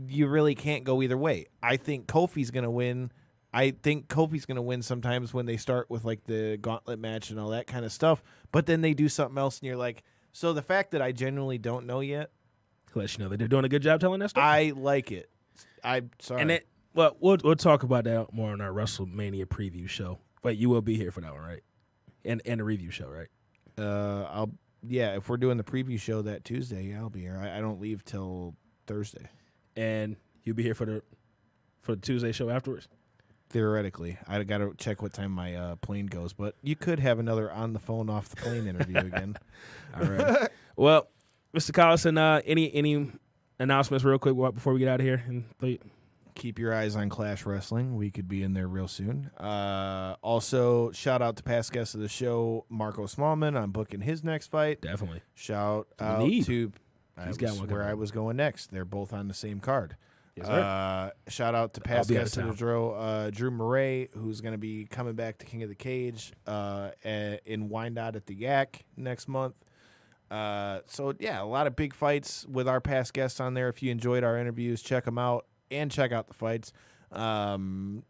you really can't go either way. I think Kofi's going to win. I think Kofi's going to win sometimes when they start with like the gauntlet match and all that kind of stuff. But then they do something else, and you're like, so the fact that I genuinely don't know yet, let you know that they're doing a good job telling that story. I like it. I'm sorry. And we'll talk about that more on our WrestleMania preview show. But you will be here for that one, right? And the review show, right? If we're doing the preview show that Tuesday, I'll be here. I don't leave till Thursday. And you'll be here for the Tuesday show afterwards? Theoretically. I got to check what time my plane goes, but you could have another on the phone off the plane interview again. All right. Well, Mr. Collison, any announcements real quick before we get out of here? Keep your eyes on Clash Wrestling. We could be in there real soon. Also, shout out to past guests of the show, Marco Smallman. I'm booking his next fight. Definitely. Shout out to where I was going next. They're both on the same card. Yes, shout out to past guest of the show, Drew Murray, who's going to be coming back to King of the Cage in Wyandotte at the Yak next month. A lot of big fights with our past guests on there. If you enjoyed our interviews, check them out and check out the fights. Other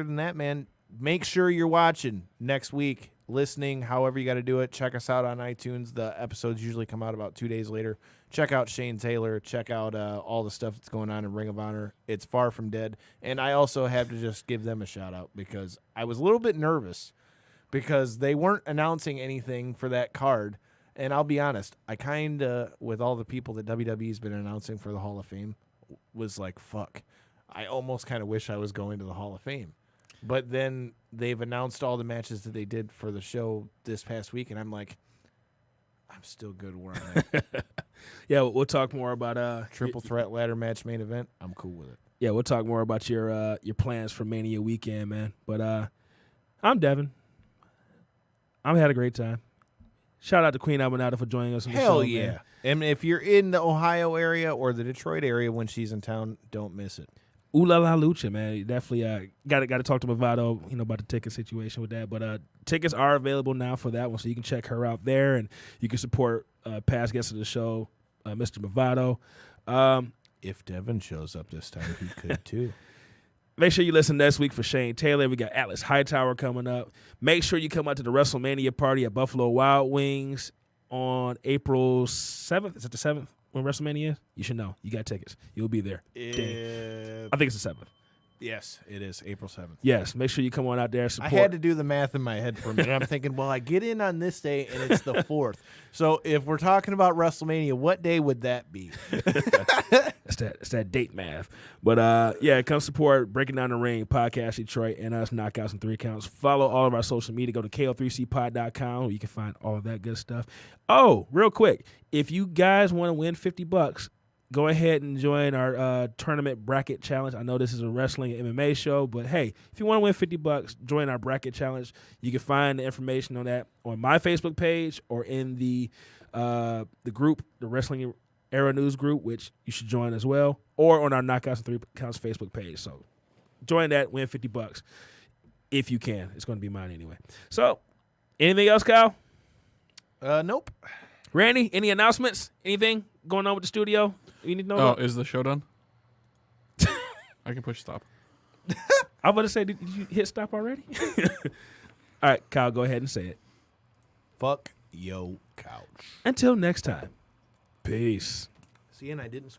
than that, man, make sure you're watching next week, listening, however you got to do it. Check us out on iTunes. The episodes usually come out about 2 days later. Check out Shane Taylor. Check out all the stuff that's going on in Ring of Honor. It's far from dead. And I also have to just give them a shout-out because I was a little bit nervous because they weren't announcing anything for that card. And I'll be honest, I kind of, with all the people that WWE's been announcing for the Hall of Fame, was like, fuck. I almost kind of wish I was going to the Hall of Fame. But then they've announced all the matches that they did for the show this past week, and I'm like, I'm still good where I'm at. Yeah, we'll talk more about triple threat ladder match main event. I'm cool with it. Yeah, we'll talk more about your plans for Mania weekend, man. But I'm Devin. I've had a great time. Shout out to Queen Abinata for joining us on the show. Hell yeah. Man. And if you're in the Ohio area or the Detroit area when she's in town, don't miss it. Ooh la la lucha, man. You definitely got to talk to Movado, about the ticket situation with that. But tickets are available now for that one, so you can check her out there, and you can support past guests of the show, Mr. Movado. If Devin shows up this time, he could too. Make sure you listen next week for Shane Taylor. We got Atlas Hightower coming up. Make sure you come out to the WrestleMania party at Buffalo Wild Wings on April 7th. Is it the 7th when WrestleMania is? You should know. You got tickets. You'll be there. I think it's the 7th. Yes, it is April 7th. Yes, make sure you come on out there. Support. I had to do the math in my head for a minute. I'm thinking, well, I get in on this day, and it's the 4th. So if we're talking about WrestleMania, what day would that be? It's that date math. But, yeah, come support Breaking Down the Ring, Podcast Detroit, and us, Knockouts and 3 Counts. Follow all of our social media. Go to ko3cpod.com where you can find all of that good stuff. Oh, real quick, if you guys want to win $50, go ahead and join our tournament bracket challenge. I know this is a wrestling and MMA show, but hey, if you want to win $50, join our bracket challenge. You can find the information on that on my Facebook page or in the group, the Wrestling Era News group, which you should join as well, or on our Knockouts and 3 Counts Facebook page. So join that, win $50 if you can. It's going to be mine anyway. So anything else, Kyle? Nope. Randy, any announcements? Anything going on with the studio? You need to know about? Is the show done? I can push stop. I was about to say, did you hit stop already? All right, Kyle, go ahead and say it. Fuck yo couch. Until next time, peace. See, and I didn't.